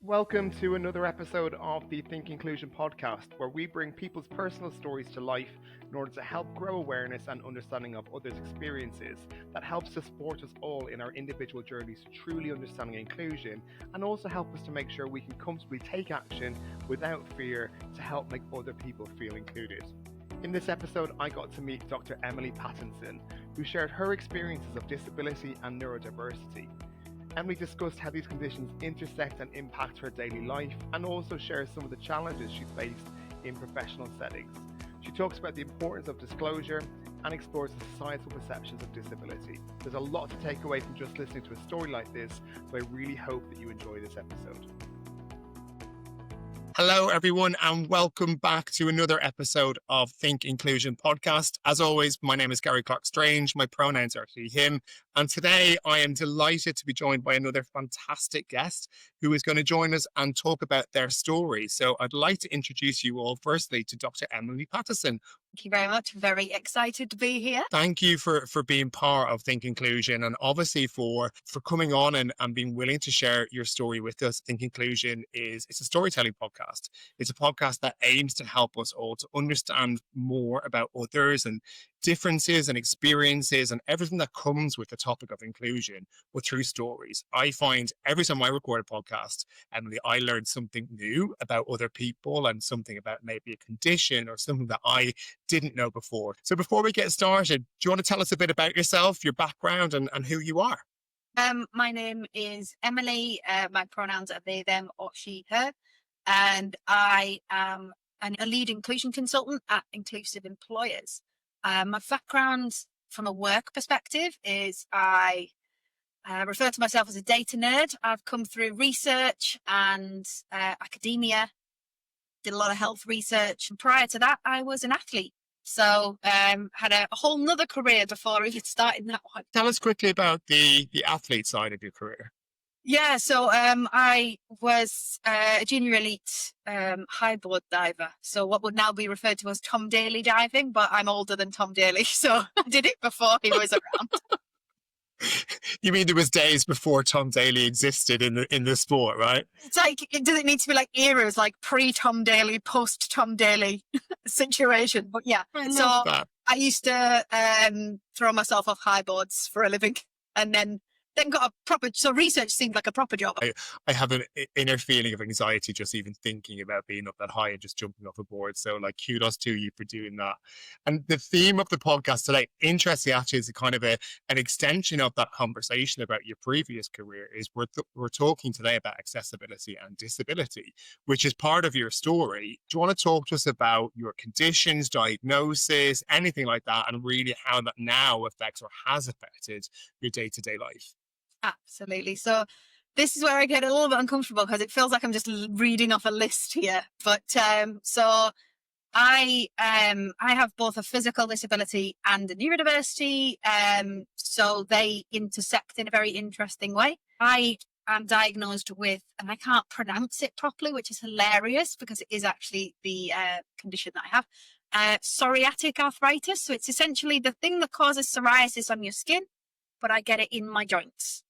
Welcome to another episode of the Think Inclusion podcast, where we bring people's personal stories to life in order to help grow awareness and understanding of others' experiences. That helps to support us all in our individual journeys to truly understanding inclusion, and also help us to make sure we can comfortably take action without fear to help make other people feel included. In this episode, I got to meet Dr. Emily Pattinson, who shared her experiences of disability and neurodiversity. Emily discussed how these conditions intersect and impact her daily life, and also shares some of the challenges she's faced in professional settings. She talks about the importance of disclosure and explores the societal perceptions of disability. There's a lot to take away from just listening to a story like this, so I really hope that you enjoy this episode. Hello, everyone, and welcome back to another episode of Think Inclusion podcast. As always, my name is Garry Clarke-Strange. My pronouns are he, him. And today I am delighted to be joined by another fantastic guest who is going to join us and talk about their story. So I'd like to introduce you all firstly to Dr. Emily Pattinson. Thank you very much. Very excited to be here. Thank you for being part of Think Inclusion, and obviously for coming on and being willing to share your story with us. Think Inclusion it's a storytelling podcast. It's a podcast that aims to help us all to understand more about others and differences and experiences and everything that comes with the topic of inclusion, but through stories. I find every time I record a podcast, Emily, I learn something new about other people and something about maybe a condition or something that I didn't know before. So before we get started, do you want to tell us a bit about yourself, your background, and who you are? My name is Emily. My pronouns are they, them, or she, her. And I am a lead inclusion consultant at Inclusive Employers. My background from a work perspective is I refer to myself as a data nerd. I've come through research and academia, did a lot of health research. And prior to that, I was an athlete. So had a whole nother career before even starting that one. Tell us quickly about the athlete side of your career. Yeah, so I was a junior elite high board diver. So what would now be referred to as Tom Daley diving, but I'm older than Tom Daley, so I did it before he was around. You mean there was days before Tom Daley existed in the sport, right? It's like, does it need to be like eras, like pre-Tom Daley, post-Tom Daley situation? But yeah, so that. I used to throw myself off high boards for a living, and then got a proper, so research seemed like a proper job. I have an inner feeling of anxiety just even thinking about being up that high and just jumping off a board. So like kudos to you for doing that. And the theme of the podcast today, interesting actually, is a kind of an extension of that conversation about your previous career. Is we're talking today about accessibility and disability, which is part of your story. Do you want to talk to us about your conditions, diagnosis, anything like that, and really how that now affects or has affected your day-to-day life? Absolutely. So this is where I get a little bit uncomfortable because it feels like I'm just reading off a list here. But so I have both a physical disability and a neurodiversity. So they intersect in a very interesting way. I am diagnosed with, and I can't pronounce it properly, which is hilarious because it is actually the condition that I have. Psoriatic arthritis. So it's essentially the thing that causes psoriasis on your skin, but I get it in my joints.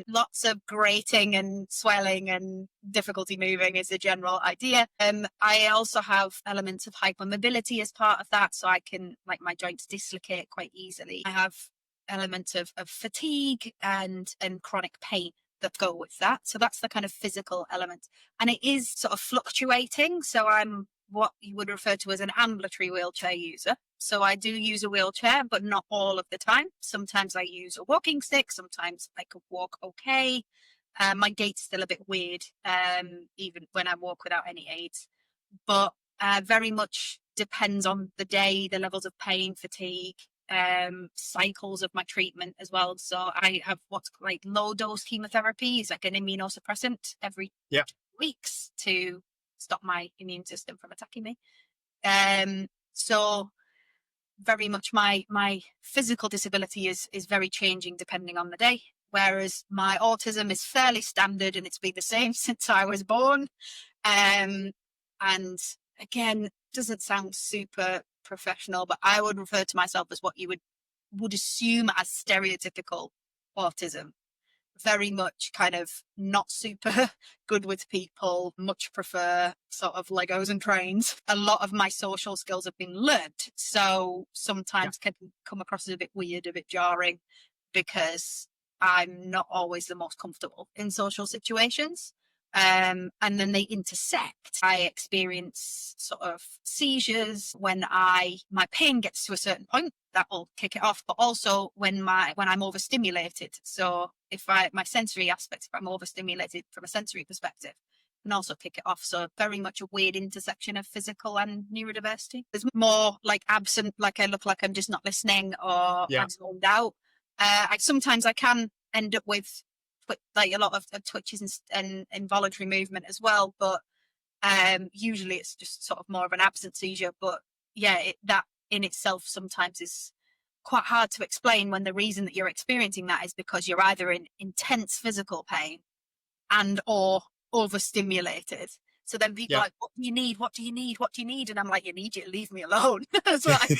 Lots of grating and swelling and difficulty moving is the general idea. I also have elements of hypermobility as part of that, so I can, like, my joints dislocate quite easily. I have elements of fatigue and chronic pain that go with that. So that's the kind of physical element. And it is sort of fluctuating. So I'm what you would refer to as an ambulatory wheelchair user. So I do use a wheelchair, but not all of the time. Sometimes I use a walking stick. Sometimes I could walk okay. My gait's still a bit weird, even when I walk without any aids. But very much depends on the day, the levels of pain, fatigue, cycles of my treatment as well. So I have what's like low dose chemotherapy, is like an immunosuppressant every 2 weeks to stop my immune system from attacking me. So very much my physical disability is very changing depending on the day, whereas my autism is fairly standard and it's been the same since I was born. And again, doesn't sound super professional, but I would refer to myself as what you would assume as stereotypical autism. very much kind of not super good with people, much prefer sort of Legos and trains. A lot of my social skills have been learnt, so sometimes can come across as a bit weird, a bit jarring, because I'm not always the most comfortable in social situations. And then they intersect. I experience sort of seizures when my pain gets to a certain point, that will kick it off, but also when I'm overstimulated. So if my sensory aspects, if I'm overstimulated from a sensory perspective, can also kick it off. So very much a weird intersection of physical and neurodiversity. There's more like absent, like I look like I'm just not listening, or I'm zoned out. Sometimes I can end up with like a lot of twitches and involuntary movement as well, but usually it's just sort of more of an absent seizure. But yeah, that in itself sometimes is quite hard to explain, when the reason that you're experiencing that is because you're either in intense physical pain and or overstimulated. So then people are like, what do you need? What do you need? What do you need? And I'm like, you need you to leave me alone. That's what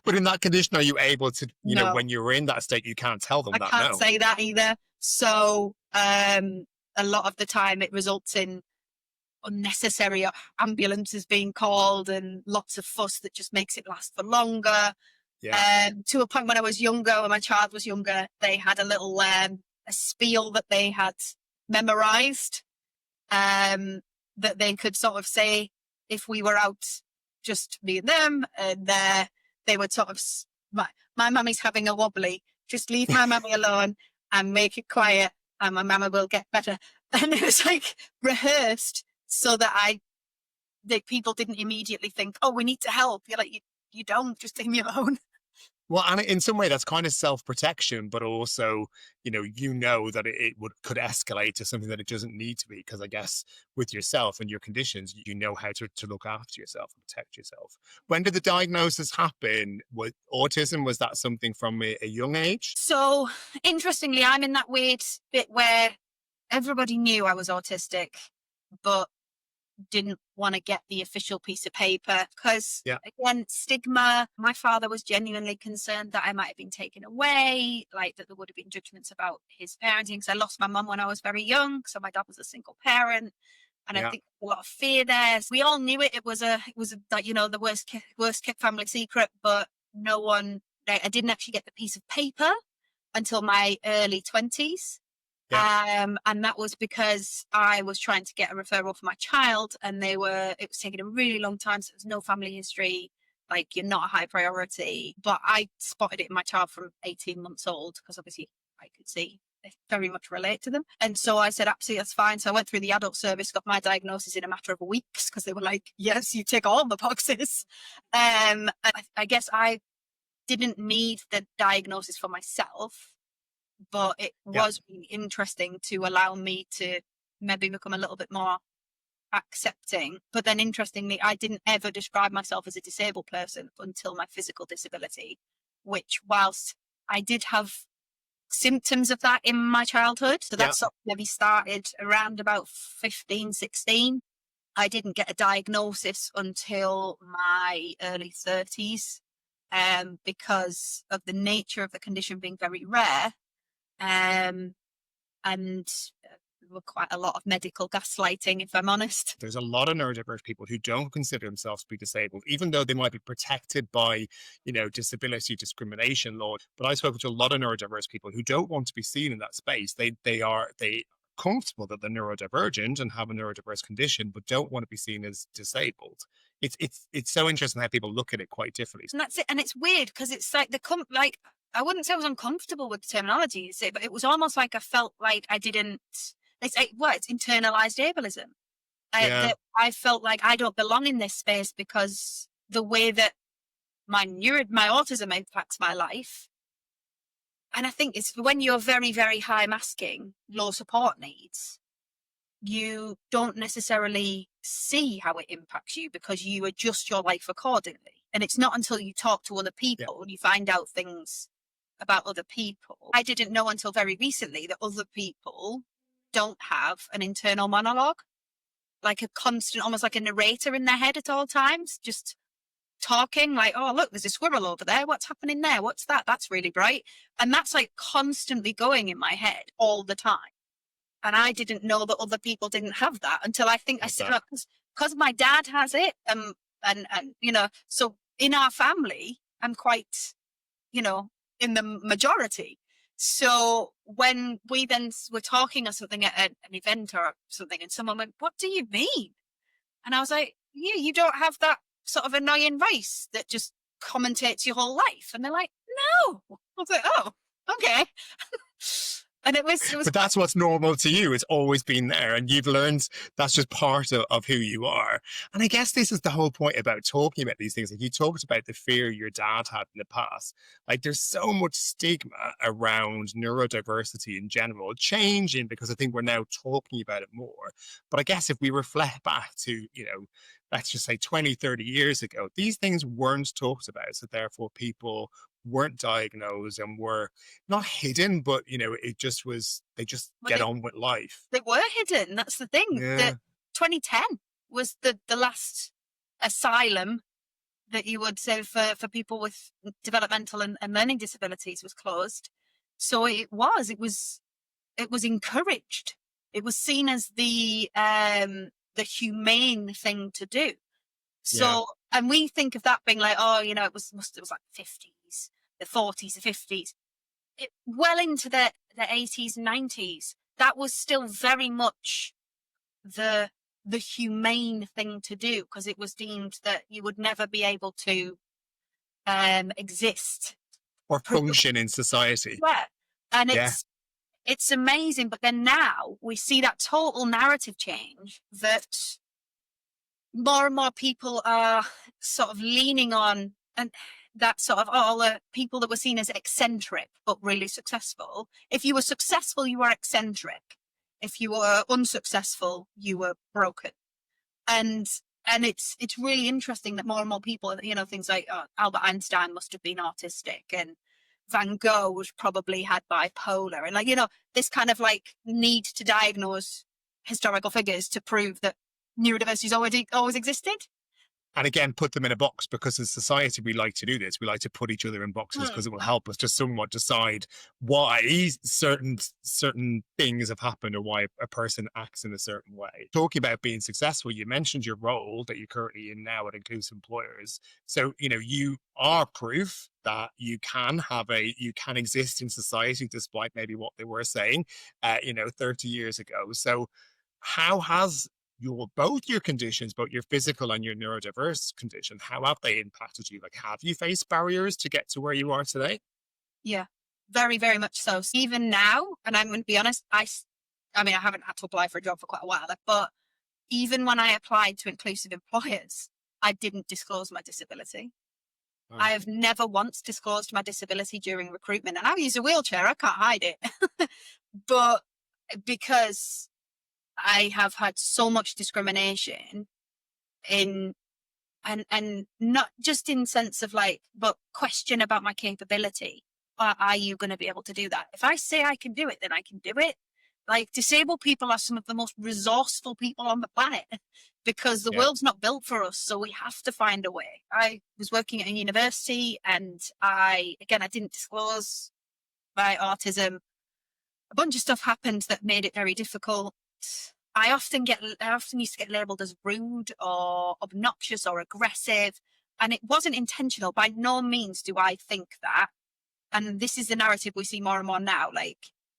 But in that condition, are you able to, No. when you're in that state, you can't tell them I can't say that either. So a lot of the time it results in unnecessary ambulances being called and lots of fuss that just makes it last for longer. To a point when I was younger, when my child was younger, they had a little a spiel that they had memorized, that they could sort of say if we were out, just me and them, and they would sort of, my mummy's having a wobbly, just leave my mummy alone and make it quiet and my mama will get better. And it was like rehearsed so that people didn't immediately think, oh, we need to help. You're like, you don't, just leave me alone. Well, and in some way that's kind of self-protection, but also, that it could escalate to something that it doesn't need to be. Because I guess with yourself and your conditions, you know how to look after yourself and protect yourself. When did the diagnosis happen? Was autism, was that something from a young age? So interestingly, I'm in that weird bit where everybody knew I was autistic, but didn't want to get the official piece of paper because, again, stigma. My father was genuinely concerned that I might have been taken away, like that there would have been judgments about his parenting, because I lost my mum when I was very young, so my dad was a single parent, and I think a lot of fear there. So we all knew it. It was like, the worst kept family secret, but no one. I didn't actually get the piece of paper until my early 20s. And that was because I was trying to get a referral for my child, and it was taking a really long time. So there was no family history, like you're not a high priority. But I spotted it in my child from 18 months old, because obviously I could see they very much relate to them. And so I said, absolutely, that's fine. So I went through the adult service, got my diagnosis in a matter of weeks, because they were like, yes, you tick all the boxes. And I guess I didn't need the diagnosis for myself, but it was really interesting to allow me to maybe become a little bit more accepting. But then interestingly, I didn't ever describe myself as a disabled person until my physical disability, which, whilst I did have symptoms of that in my childhood, so that sort of maybe started around about 15, 16. I didn't get a diagnosis until my early 30s, because of the nature of the condition being very rare. And there were quite a lot of medical gaslighting, if I'm honest. There's a lot of neurodiverse people who don't consider themselves to be disabled, even though they might be protected by, disability discrimination law. But I've spoken to a lot of neurodiverse people who don't want to be seen in that space. They are comfortable that they're neurodivergent and have a neurodiverse condition, but don't want to be seen as disabled. It's so interesting how people look at it quite differently. And that's it. And it's weird because it's like I wouldn't say I was uncomfortable with the terminology, but it was almost like I felt like I didn't. It's internalized ableism. I felt like I don't belong in this space because the way that my autism impacts my life. And I think it's when you're very, very high masking, low support needs, you don't necessarily see how it impacts you because you adjust your life accordingly. And it's not until you talk to other people and you find out things about other people. I didn't know until very recently that other people don't have an internal monologue, like a constant, almost like a narrator in their head at all times, just talking like, oh, look, there's a squirrel over there. What's happening there? What's that? That's really bright. And that's like constantly going in my head all the time. And I didn't know that other people didn't have that until I think I said, because my dad has it. And, you know, so in our family, I'm quite, you know, in the majority. So when we then were talking or something at an event or something, and someone went, what do you mean? And I was like, yeah, you don't have that sort of annoying voice that just commentates your whole life. And they're like, no. I was like, oh, okay. And it was but that's what's normal to you. It's always been there, and you've learned that's just part of who you are. And I guess this is the whole point about talking about these things. Like, you talked about the fear your dad had in the past. Like, there's so much stigma around neurodiversity in general, changing because I think we're now talking about it more. But I guess if we reflect back to, you know, let's just say 20, 30 years ago, these things weren't talked about. So therefore people weren't diagnosed and were not hidden, but, you know, it just was, they just get on with life. They were hidden. That's the thing. Yeah. That 2010 was the last asylum that you would say for people with developmental and learning disabilities was closed. So it was encouraged. It was seen as the humane thing to do. So, and we think of that being like, oh, you know, it was like the 50s, the 40s, the 50s. Well into the 80s and 90s, that was still very much the humane thing to do, because it was deemed that you would never be able to exist or function in society. Yeah. And it's amazing. But then now we see that total narrative change, that more and more people are sort of leaning on, and that sort of, all the people that were seen as eccentric but really successful. If you were successful, you were eccentric. If you were unsuccessful, you were broken. And it's really interesting that more and more people, you know, things like Albert Einstein must have been autistic, and Van Gogh was probably had bipolar, and, like, you know, this kind of like need to diagnose historical figures to prove that neurodiversity's always existed. And again, put them in a box, because as society, we like to do this. We like to put each other in boxes because it will help us to somewhat decide why certain things have happened or why a person acts in a certain way. Talking about being successful, you mentioned your role that you're currently in now at Inclusive Employers. So, you know, you are proof that you can exist in society despite maybe what they were saying, 30 years ago. So how has both your conditions, both your physical and your neurodiverse condition, how have they impacted you? Like, have you faced barriers to get to where you are today? Yeah, very, very much so. Even now, and I'm going to be honest, I mean, I haven't had to apply for a job for quite a while, but even when I applied to Inclusive Employers, I didn't disclose my disability. Oh. I have never once disclosed my disability during recruitment, and I use a wheelchair, I can't hide it. But because I have had so much discrimination and not just in sense of like, but question about my capability. Are you going to be able to do that? If I say I can do it, then I can do it. Like, disabled people are some of the most resourceful people on the planet, because the world's not built for us. So we have to find a way. I was working at a university, and I didn't disclose my autism. A bunch of stuff happened that made it very difficult. I often used to get labelled as rude or obnoxious or aggressive, and it wasn't intentional. By no means do I think that. And this is the narrative we see more and more now. Like,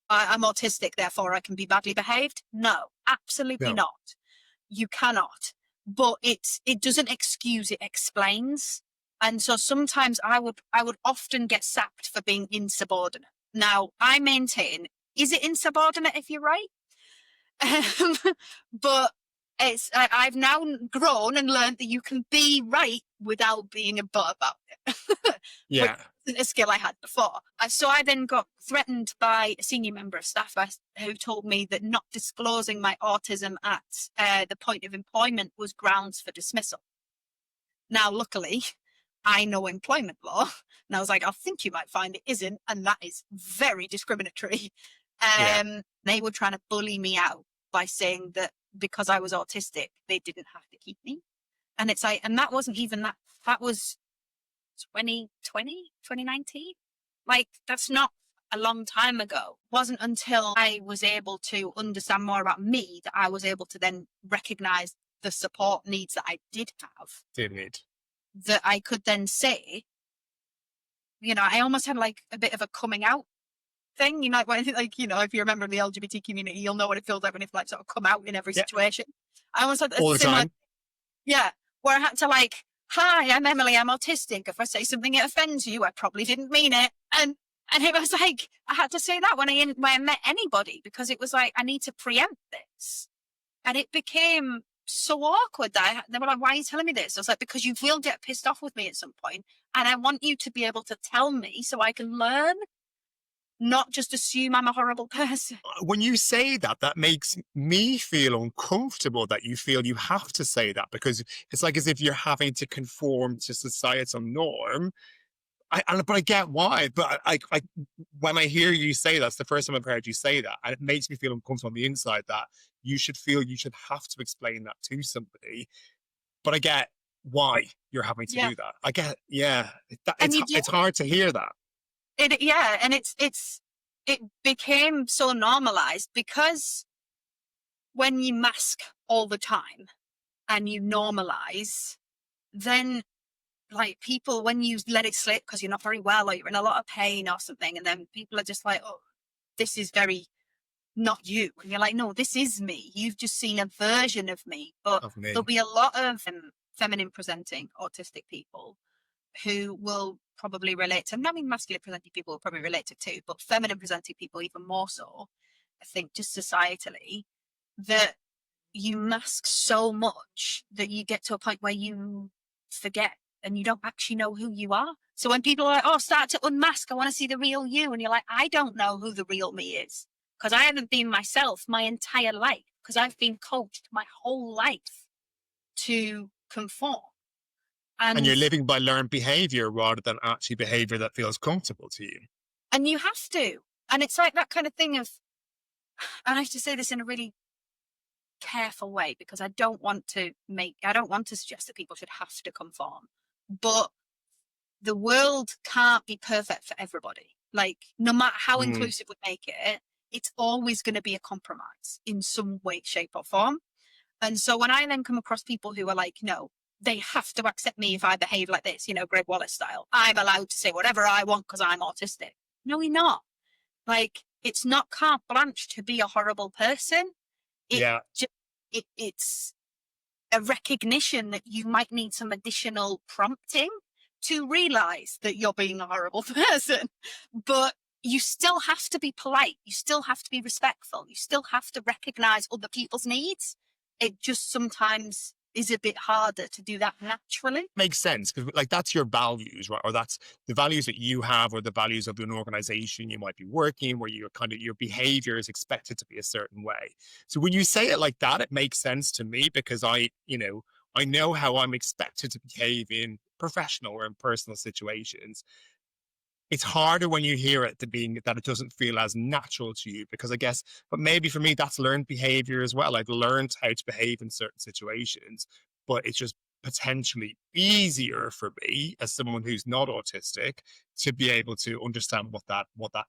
I'm autistic, therefore I can be badly behaved. No, absolutely not. You cannot. But it doesn't excuse, it explains. And so sometimes I would often get sacked for being insubordinate. Now, I maintain, is it insubordinate if you're right? But I've now grown and learned that you can be right without being a butt about it. Yeah. Which isn't a skill I had before. So I then got threatened by a senior member of staff who told me that not disclosing my autism at the point of employment was grounds for dismissal. Now, luckily, I know employment law, and I was like, I think you might find it isn't, and that is very discriminatory. They were trying to bully me out by saying that because I was autistic, they didn't have to keep me. And it's like, and that wasn't even that that was 2020, 2019. Like, that's not a long time ago. It wasn't until I was able to understand more about me that I was able to then recognize the support needs that I did have, Did need. that I could then say, you know, I almost had like a bit of a coming out thing. You know, like, you know, if you're a member of the LGBT community, you'll know what it feels like when you like sort of come out in every Yeah. situation. I almost had a All the similar, time. yeah, where I had to like, hi, I'm Emily, I'm autistic. If I say something that offends you, I probably didn't mean it. And it was like, I had to say that when I met anybody, because it was like, I need to preempt this. And it became so awkward that they were like, why are you telling me this? I was like, because you will get pissed off with me at some point, and I want you to be able to tell me so I can learn, not just assume I'm a horrible person. When you say that, that makes me feel uncomfortable that you feel you have to say that, because it's like as if you're having to conform to societal norm. But I get why. But when I hear you say that's the first time I've heard you say that, and it makes me feel uncomfortable on the inside that you should feel you should have to explain that to somebody. But I get why you're having to do that. I get, yeah, it's hard to hear that. And it became so normalized, because when you mask all the time and you normalize, then like people, when you let it slip because you're not very well or you're in a lot of pain or something, and then people are just like, oh, this is very not you. And you're like, no, this is me. You've just seen a version of me. But there'll be a lot of feminine presenting autistic people who will probably relate to, I mean, masculine presenting people will probably relate to too, but feminine presenting people even more so, I think, just societally, that you mask so much that you get to a point where you forget and you don't actually know who you are. So when people are like, oh, start to unmask, I want to see the real you. And you're like, I don't know who the real me is, because I haven't been myself my entire life, because I've been coached my whole life to conform. And you're living by learned behavior rather than actually behavior that feels comfortable to you. And you have to. And it's like that kind of thing of, and I have to say this in a really careful way, because I don't want to suggest that people should have to conform. But the world can't be perfect for everybody. Like, no matter how inclusive we make it, it's always going to be a compromise in some way, shape, or form. And so when I then come across people who are like, no, they have to accept me if I behave like this, you know, Greg Wallace style. I'm allowed to say whatever I want because I'm autistic. No, you're not. Like, it's not carte blanche to be a horrible person. It's a recognition that you might need some additional prompting to realize that you're being a horrible person. But you still have to be polite. You still have to be respectful. You still have to recognize other people's needs. It just sometimes is a bit harder to do that naturally. Makes sense, because like that's your values, right? Or that's the values that you have, or the values of an organization you might be working, where you're kind of, your behavior is expected to be a certain way. So when you say it like that, it makes sense to me, because I know how I'm expected to behave in professional or in personal situations. It's harder when you hear it that it doesn't feel as natural to you, because I guess, but maybe for me, that's learned behavior as well. I've learned how to behave in certain situations, but it's just potentially easier for me as someone who's not autistic to be able to understand what that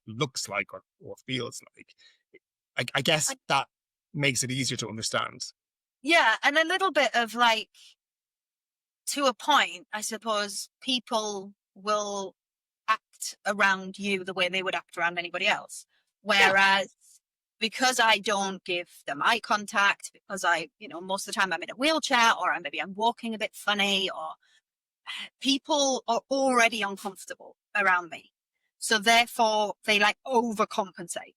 looks like or feels like. I guess that makes it easier to understand. Yeah. And a little bit of like, to a point, I suppose people will act around you the way they would act around anybody else. Whereas because I don't give them eye contact, because most of the time I'm in a wheelchair, or maybe I'm walking a bit funny, or people are already uncomfortable around me. So therefore they like overcompensate.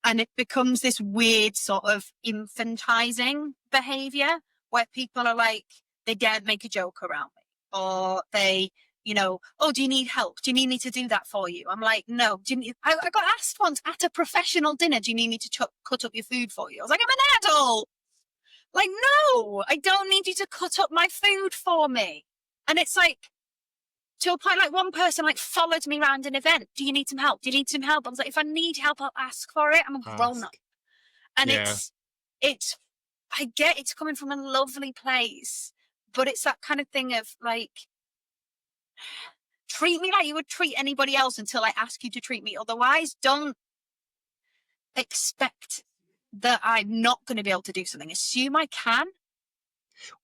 And it becomes this weird sort of infantizing behavior where people are like, they daren't make a joke around me, or they, oh, do you need help? Do you need me to do that for you? I'm like, no. I got asked once at a professional dinner, do you need me to cut up your food for you? I was like, I'm an adult. Like, no, I don't need you to cut up my food for me. And it's like, to a point, like one person like followed me around an event. Do you need some help? Do you need some help? I was like, if I need help, I'll ask for it. I'm a grown up. And I get it's coming from a lovely place, but it's that kind of thing of like, treat me like you would treat anybody else until I ask you to treat me otherwise. Don't expect that I'm not going to be able to do something. Assume I can.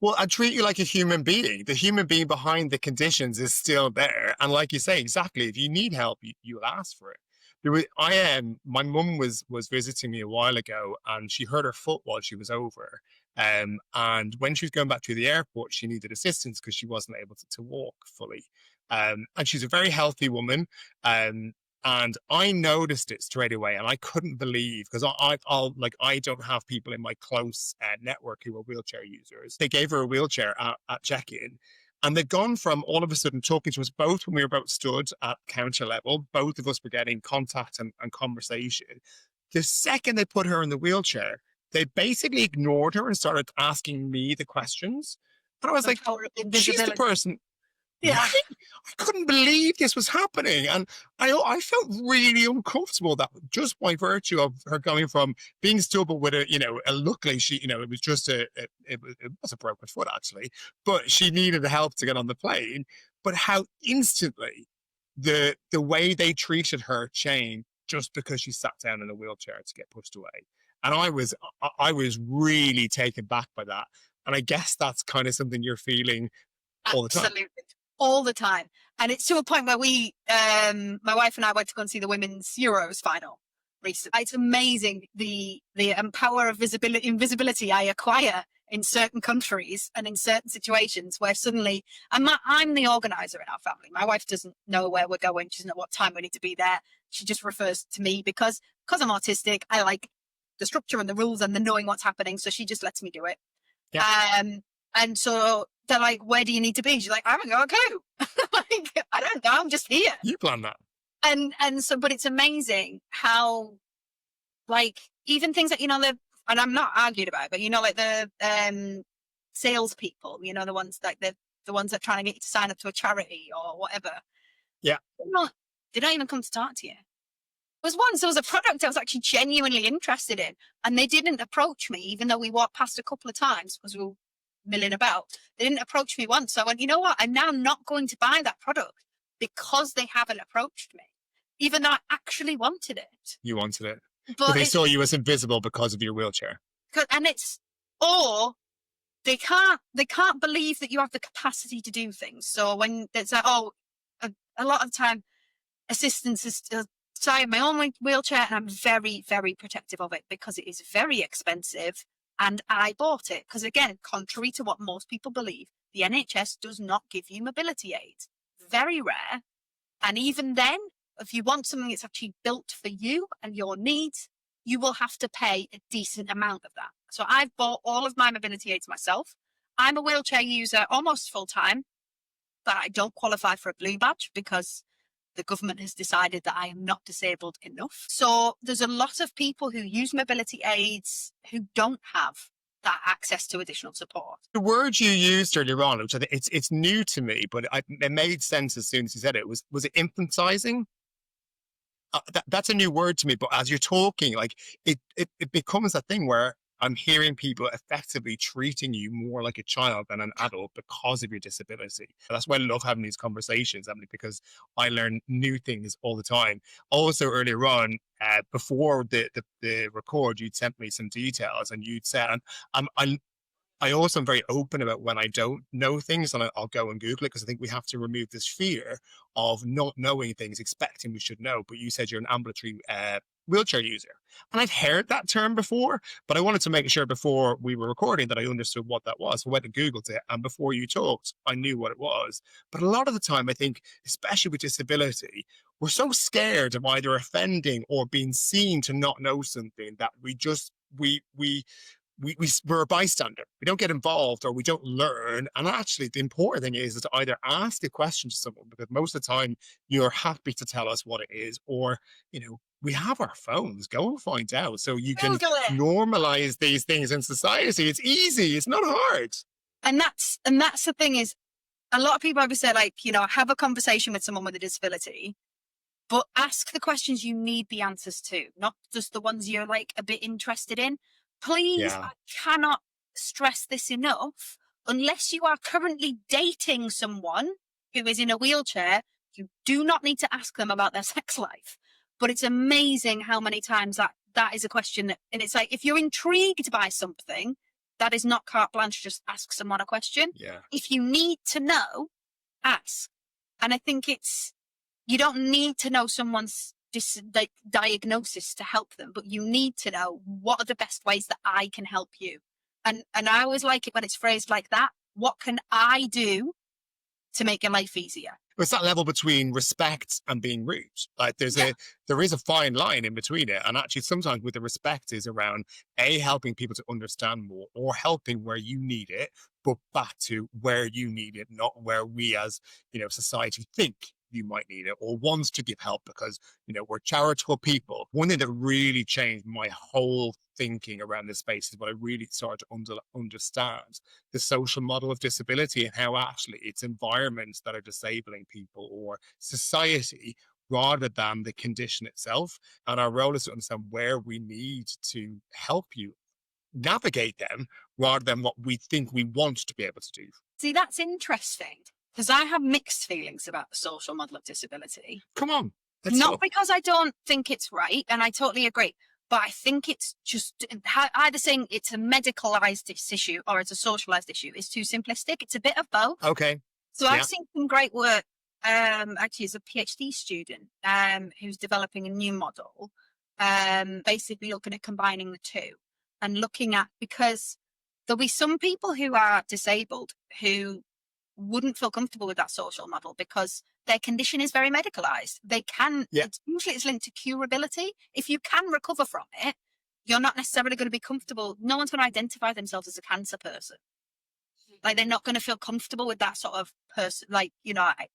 Well, I treat you like a human being. The human being behind the conditions is still there. And like you say, exactly, if you need help, you'll ask for it. My mum was visiting me a while ago, and she hurt her foot while she was over. And when she was going back to the airport, she needed assistance because she wasn't able to walk fully. And she's a very healthy woman. And I noticed it straight away, and I couldn't believe, because I don't have people in my close network who are wheelchair users. They gave her a wheelchair at check-in, and they'd gone from all of a sudden talking to us both when we were both stood at counter level. Both of us were getting contact and conversation. The second they put her in the wheelchair, they basically ignored her and started asking me the questions. And I was like, she's the person. Yeah. I couldn't believe this was happening. And I felt really uncomfortable that just by virtue of her going from being stubborn with luckily she, it was just it was a broken foot actually, but she needed help to get on the plane. But how instantly the way they treated her changed just because she sat down in a wheelchair to get pushed away. And I was really taken back by that. And I guess that's kind of something you're feeling all the time. Absolutely. All the time. And it's to a point where we, my wife and I went to go and see the women's Euros final recently. It's amazing the power of invisibility I acquire in certain countries and in certain situations where suddenly I'm the organizer in our family. My wife doesn't know where we're going. She doesn't know what time we need to be there. She just refers to me because I'm autistic. I like the structure and the rules and the knowing what's happening. So she just lets me do it. Yeah. And so they're like, where do you need to be? She's like, I haven't got a clue. Like, I don't know. I'm just here. You plan that. And so, but it's amazing how, like, even things that, and I'm not arguing about it, but, like the salespeople, the ones like the ones that are trying to get you to sign up to a charity or whatever. Yeah. They don't even come to talk to you. There was a product I was actually genuinely interested in, and they didn't approach me, even though we walked past a couple of times because we were milling about. They didn't approach me once. So I went, you know what? I'm now not going to buy that product because they haven't approached me, even though I actually wanted it. You wanted it. But they saw you as invisible because of your wheelchair. And or they can't believe that you have the capacity to do things. So when it's like, a lot of the time, assistance is so I have my own wheelchair, and I'm very, very protective of it because it is very expensive. And I bought it because, again, contrary to what most people believe, the NHS does not give you mobility aids. Very rare. And even then, if you want something that's actually built for you and your needs, you will have to pay a decent amount of that. So I've bought all of my mobility aids myself. I'm a wheelchair user almost full time, but I don't qualify for a blue badge because the government has decided that I am not disabled enough. So there's a lot of people who use mobility aids who don't have that access to additional support. The word you used earlier on, which I think it's new to me, but it made sense as soon as you said it, was it infantilizing? That's a new word to me, but as you're talking, like it becomes a thing where I'm hearing people effectively treating you more like a child than an adult because of your disability. That's why I love having these conversations, Emily, because I learn new things all the time. Also, earlier on, before the record, you'd sent me some details, and you'd said, I also am very open about when I don't know things, and I'll go and Google it because I think we have to remove this fear of not knowing things, expecting we should know. But you said you're an ambulatory wheelchair user. And I've heard that term before, but I wanted to make sure before we were recording that I understood what that was. So I went and Googled it, and before you talked, I knew what it was. But a lot of the time, I think, especially with disability, we're so scared of either offending or being seen to not know something that we're a bystander. We don't get involved or we don't learn. And actually, the important thing is to either ask a question to someone, because most of the time you're happy to tell us what it is, or, we have our phones. Go and find out. So you can normalize these things in society. It's easy. It's not hard. And that's the thing is, a lot of people always say, like, have a conversation with someone with a disability, but ask the questions you need the answers to, not just the ones you're like a bit interested in. Please, I cannot stress this enough. Unless you are currently dating someone who is in a wheelchair, you do not need to ask them about their sex life. But it's amazing how many times that is a question that, and it's like, if you're intrigued by something, that is not carte blanche, just ask someone a question. Yeah. If you need to know, ask. And I think you don't need to know someone's diagnosis to help them, but you need to know what are the best ways that I can help you. And I always like it when it's phrased like that. What can I do to make your life easier? It's that level between respect and being rude. Like there is a fine line in between it. And actually sometimes with the respect is around helping people to understand more, or helping where you need it, but back to where you need it, not where we as, society think you might need it or wants to give help because, we're charitable people. One thing that really changed my whole thinking around this space is what I really started to understand the social model of disability and how actually it's environments that are disabling people or society rather than the condition itself. And our role is to understand where we need to help you navigate them rather than what we think we want to be able to do. See, that's interesting because I have mixed feelings about the social model of disability. Come on. Not because I don't think it's right, and I totally agree, but I think it's just either saying it's a medicalized issue or it's a socialized issue is too simplistic. It's a bit of both. Okay. So I've seen some great work, actually as a PhD student, who's developing a new model, basically looking at combining the two and looking at, because there'll be some people who are disabled who wouldn't feel comfortable with that social model because their condition is very medicalized. They can, usually it's linked to curability. If you can recover from it, you're not necessarily going to be comfortable. No one's going to identify themselves as a cancer person. Like, they're not going to feel comfortable with that sort of person, like,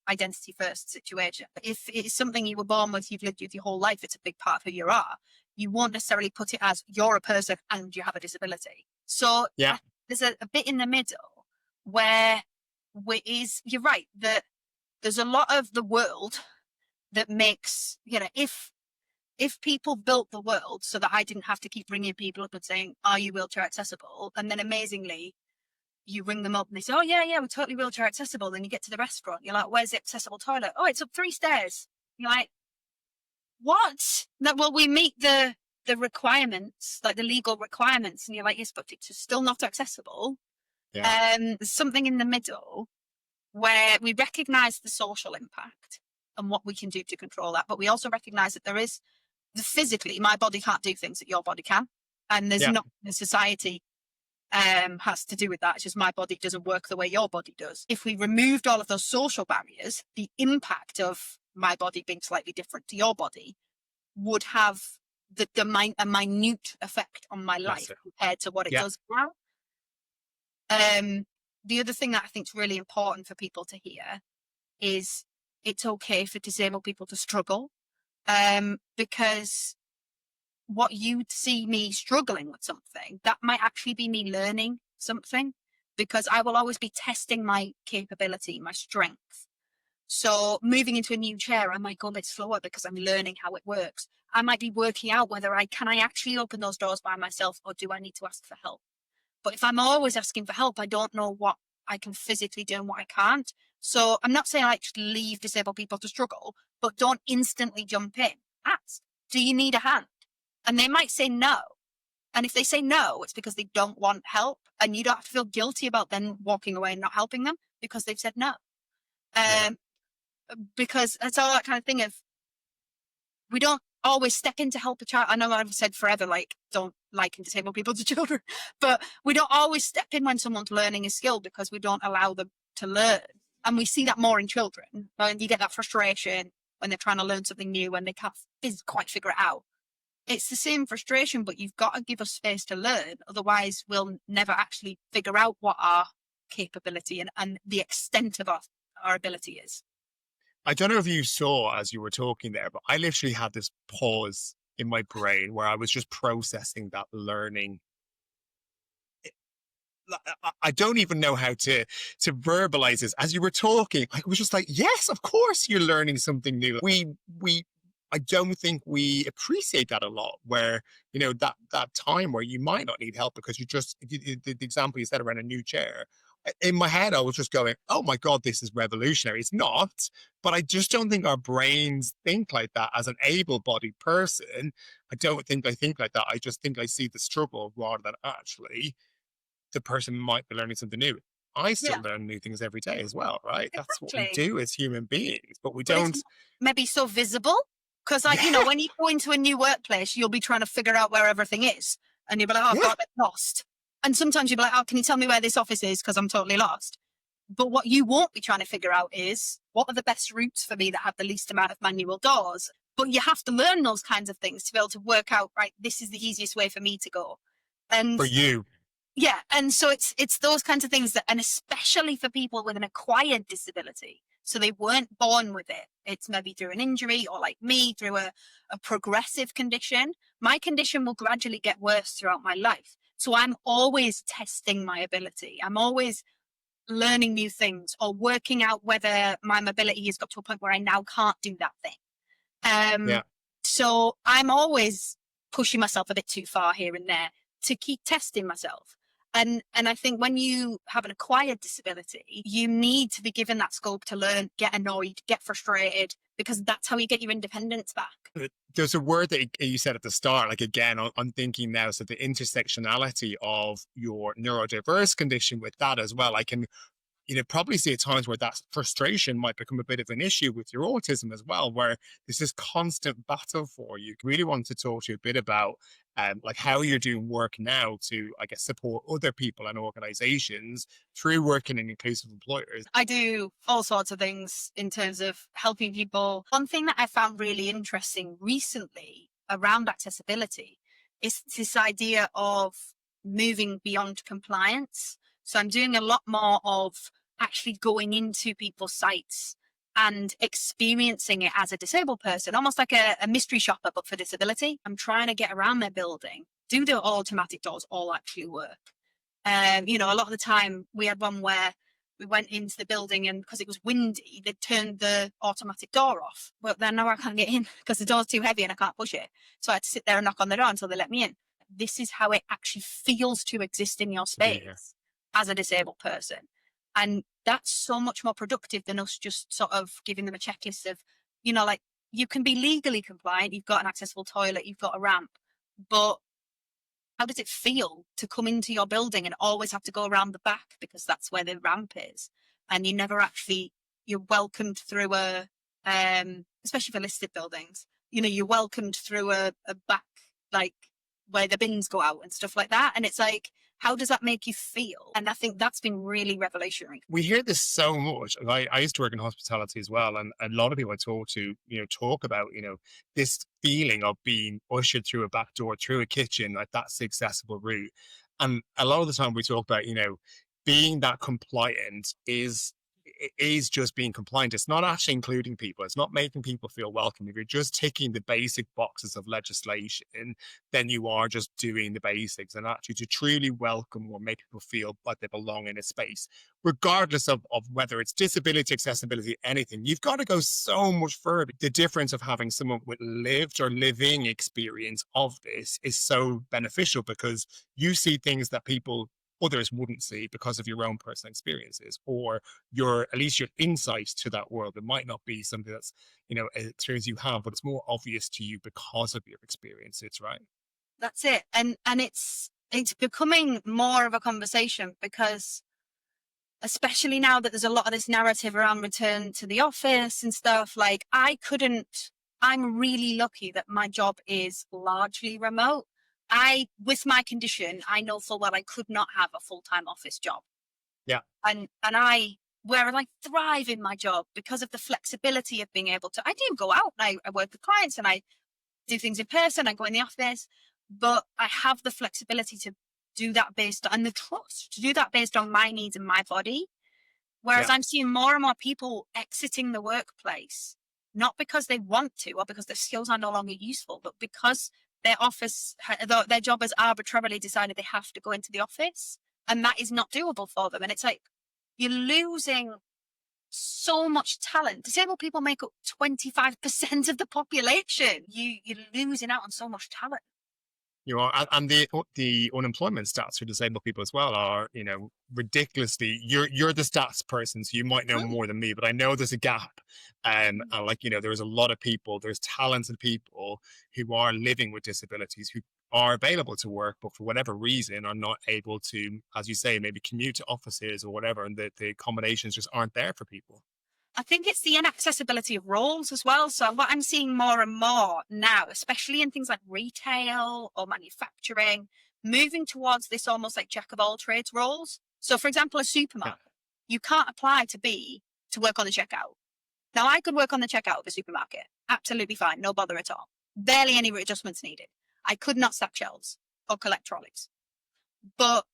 identity first situation. If it's something you were born with, you've lived with your whole life, it's a big part of who you are, you won't necessarily put it as you're a person and you have a disability. So there's a bit in the middle where you're right, that there's a lot of the world that makes, if people built the world so that I didn't have to keep ringing people up and saying, are you wheelchair accessible? And then amazingly, you ring them up and they say, oh, yeah, we're totally wheelchair accessible. Then you get to the restaurant. You're like, where's the accessible toilet? Oh, it's up 3 stairs. You're like, what? No, well, we meet the requirements, like the legal requirements. And you're like, yes, but it's still not accessible. Yeah. There's something in the middle where we recognize the social impact and what we can do to control that. But we also recognize that there is physically, my body can't do things that your body can. And there's not the society has to do with that. It's just my body doesn't work the way your body does. If we removed all of those social barriers, the impact of my body being slightly different to your body would have a minute effect on my life compared to what it does now. The other thing that I think is really important for people to hear is it's okay for disabled people to struggle, because what you see me struggling with something, that might actually be me learning something, because I will always be testing my capability, my strength. So moving into a new chair, I might go a bit slower because I'm learning how it works. I might be working out whether I actually open those doors by myself, or do I need to ask for help? But if I'm always asking for help, I don't know what I can physically do and what I can't. So I'm not saying I should leave disabled people to struggle, but don't instantly jump in. Ask, do you need a hand? And they might say no. And if they say no, it's because they don't want help. And you don't have to feel guilty about them walking away and not helping them because they've said no. Because it's all that kind of thing of, we don't always step in to help a child. I know I've said forever, like, don't liken disabled people to children, but we don't always step in when someone's learning a skill because we don't allow them to learn. And we see that more in children. And you get that frustration when they're trying to learn something new and they can't quite figure it out. It's the same frustration, but you've got to give us space to learn. Otherwise, we'll never actually figure out what our capability and the extent of our ability is. I don't know if you saw as you were talking there, but I literally had this pause in my brain where I was just processing that learning. I don't even know how to verbalize this. As you were talking, I was just like, yes, of course you're learning something new. I don't think we appreciate that a lot, where, that time where you might not need help because the example you said around a new chair, in my head, I was just going, oh my God, this is revolutionary. It's not, but I just don't think our brains think like that as an able bodied person. I don't think I think like that. I just think I see the struggle rather than actually the person might be learning something new. I still Yeah, learn new things every day as well, right? That's what we exactly. do as human beings, but we But it's don't. maybe so visible because, like, Yeah, when you go into a new workplace, you'll be trying to figure out where everything is, and you'll be like, "Oh, I've yeah. got a bit lost." And sometimes you'll be like, "Oh, can you tell me where this office is? Because I'm totally lost." But what you won't be trying to figure out is what are the best routes for me that have the least amount of manual doors. But you have to learn those kinds of things to be able to work out, right, this is the easiest way for me to go. And For you, yeah, and so it's those kinds of things that, and especially for people with an acquired disability, so they weren't born with it. It's maybe through an injury, or like me, through a progressive condition. My condition will gradually get worse throughout my life. So I'm always testing my ability. I'm always learning new things or working out whether my mobility has got to a point where I now can't do that thing. yeah. So I'm always pushing myself a bit too far here and there to keep testing myself. And I think when you have an acquired disability, you need to be given that scope to learn, get annoyed, get frustrated, because that's how you get your independence back. There's a word that you said at the start, like again, I'm thinking now, so the intersectionality of your neurodiverse condition with that as well. I can probably see at times where that frustration might become a bit of an issue with your autism as well, where there's this constant battle for you. Really want to talk to you a bit about like how you're doing work now to, I guess, support other people and organizations through working in inclusive employers. I do all sorts of things in terms of helping people. One thing that I found really interesting recently around accessibility is this idea of moving beyond compliance. So I'm doing a lot more of actually going into people's sites and experiencing it as a disabled person, almost like a mystery shopper, but for disability. I'm trying to get around their building. Do the automatic doors all actually work? A lot of the time we had one where we went into the building and because it was windy, they turned the automatic door off. But then now I can't get in because the door's too heavy and I can't push it. So I had to sit there and knock on the door until they let me in. This is how it actually feels to exist in your Yeah. space as a disabled person. And that's so much more productive than us just sort of giving them a checklist of, like you can be legally compliant, you've got an accessible toilet, you've got a ramp, but how does it feel to come into your building and always have to go around the back because that's where the ramp is? And you never actually, you're welcomed through especially for listed buildings, you're welcomed through a back, like where the bins go out and stuff like that. And it's like, how does that make you feel? And I think that's been really revolutionary. We hear this so much. I used to work in hospitality as well, and a lot of people I talk to, talk about, this feeling of being ushered through a back door, through a kitchen, like that's the accessible route. And a lot of the time we talk about, being that compliant is just being compliant. It's not actually including people. It's not making people feel welcome. If you're just ticking the basic boxes of legislation, then you are just doing the basics. And actually to truly welcome or make people feel like they belong in a space, regardless of whether it's disability, accessibility, anything, you've got to go so much further. The difference of having someone with lived or living experience of this is so beneficial because you see things that others wouldn't see because of your own personal experiences or at least your insight to that world. It might not be something that's, experience you have, but it's more obvious to you because of your experiences, right? That's it. And it's becoming more of a conversation because especially now that there's a lot of this narrative around return to the office and stuff, like I'm really lucky that my job is largely remote. With my condition, I know full well I could not have a full-time office job. Yeah. Whereas I thrive in my job because of the flexibility of being able to, I do go out and I work with clients and I do things in person, I go in the office, but I have the flexibility to do that and the trust to do that based on my needs and my body. Whereas Yeah. I'm seeing more and more people exiting the workplace, not because they want to or because their skills are no longer useful, but because their job has arbitrarily decided they have to go into the office and that is not doable for them. And it's like, you're losing so much talent. Disabled people make up 25% of the population. You're losing out on so much talent. You know, and the unemployment stats for disabled people as well are, you know, ridiculously. You're the stats person, so you might know more than me, but I know there's a gap. And like, you know, there's a lot of people, there's talented people who are living with disabilities who are available to work, but for whatever reason are not able to, as you say, maybe commute to offices or whatever, and the accommodations just aren't there for people. I think it's the inaccessibility of roles as well. So what I'm seeing more and more now, especially in things like retail or manufacturing, moving towards this almost like jack of all trades roles. So for example, a supermarket, you can't apply to work on the checkout. Now I could work on the checkout of a supermarket. Absolutely fine. No bother at all. Barely any adjustments needed. I could not stack shelves or collect trolleys. But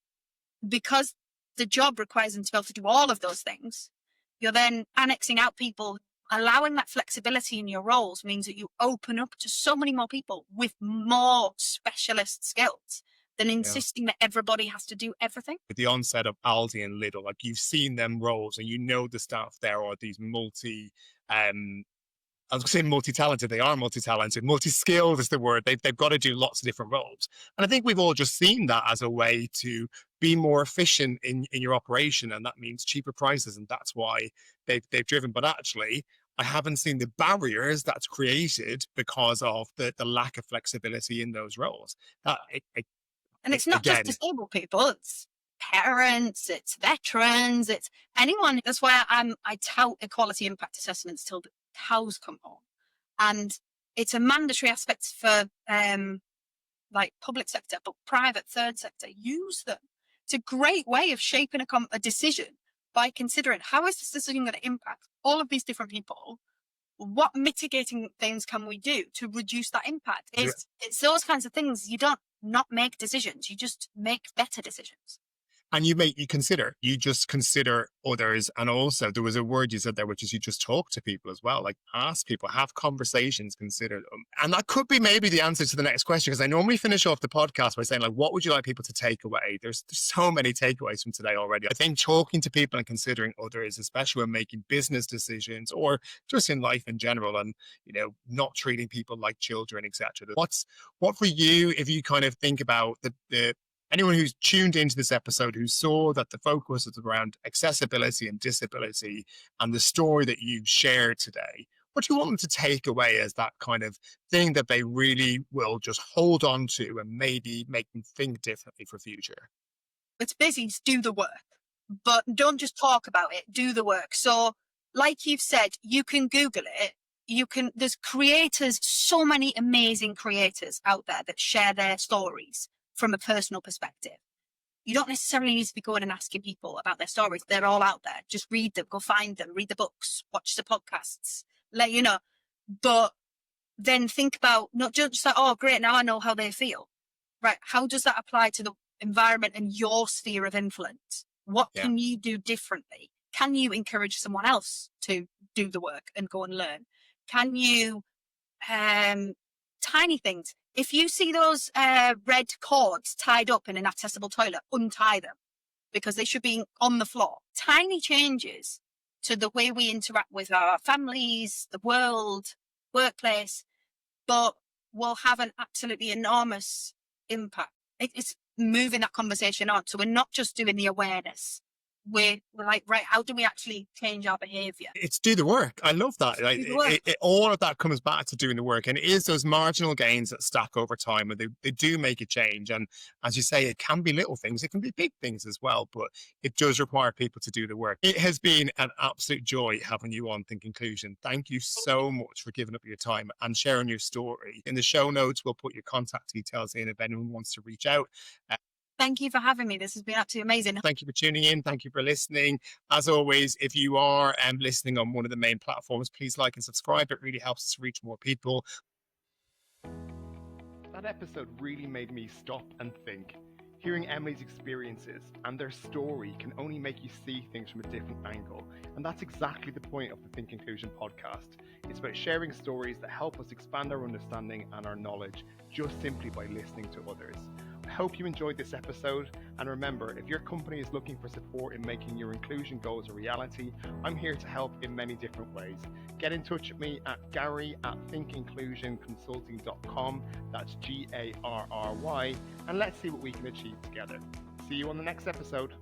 because the job requires them to be able to do all of those things, you're then annexing out people. Allowing that flexibility in your roles means that you open up to so many more people with more specialist skills than insisting that everybody has to do everything. With the onset of Aldi and Lidl, like you've seen them roles and you know the staff there are these I was going to say multi-talented. They are multi-talented. Multi-skilled is the word. They've got to do lots of different roles. And I think we've all just seen that as a way to be more efficient in your operation. And that means cheaper prices. And that's why they've driven. But actually, I haven't seen the barriers that's created because of the lack of flexibility in those roles. And it's not just disabled people. It's parents, it's veterans, it's anyone. That's why I tout equality impact assessments till the cows come home. And it's a mandatory aspect for like public sector, but private third sector, use them. It's a great way of shaping a decision by considering how is this decision going to impact all of these different people? What mitigating things can we do to reduce that impact? It's those kinds of things. You don't not make decisions, you just make better decisions. And you just consider others. And also there was a word you said there, which is you just talk to people as well, like ask people, have conversations, consider them. And that could be maybe the answer to the next question, because I normally finish off the podcast by saying, like, what would you like people to take away? There's so many takeaways from today already. I think talking to people and considering others, especially when making business decisions or just in life in general, and, you know, not treating people like children, etc. What for you, if you kind of think about the anyone who's tuned into this episode who saw that the focus is around accessibility and disability and the story that you've shared today, what do you want them to take away as that kind of thing that they really will just hold on to and maybe make them think differently for future? It's busy, do the work, but don't just talk about it, do the work. So like you've said, you can Google it. There's creators, so many amazing creators out there that share their stories from a personal perspective. You don't necessarily need to be going and asking people about their stories. They're all out there. Just read them, go find them, read the books, watch the podcasts, let you know. But then think about not just like, oh, great, now I know how they feel. Right. How does that apply to the environment and your sphere of influence? What can you do differently? Can you encourage someone else to do the work and go and learn? Can you, tiny things. If you see those red cords tied up in an accessible toilet, untie them because they should be on the floor. Tiny changes to the way we interact with our families, the world, workplace, but will have an absolutely enormous impact. It's moving that conversation on. So we're not just doing the awareness. We're like, right, how do we actually change our behavior? It's do the work. I love that. Like, all of that comes back to doing the work. And it is those marginal gains that stack over time and they do make a change. And as you say, it can be little things. It can be big things as well. But it does require people to do the work. It has been an absolute joy having you on Think Inclusion. Thank you so much for giving up your time and sharing your story. In the show notes, we'll put your contact details in if anyone wants to reach out. Thank you for having me. This has been absolutely amazing. Thank you for tuning in. Thank you for listening. As always, if you are listening on one of the main platforms, please like and subscribe. It really helps us reach more people. That episode really made me stop and think. Hearing Emily's experiences and their story can only make you see things from a different angle. And that's exactly the point of the Think Inclusion podcast. It's about sharing stories that help us expand our understanding and our knowledge just simply by listening to others. I hope you enjoyed this episode, and remember, if your company is looking for support in making your inclusion goals a reality, I'm here to help in many different ways. Get in touch with me at Garry@thinkinclusionconsulting.com, that's Garry, and let's see what we can achieve together. See you on the next episode.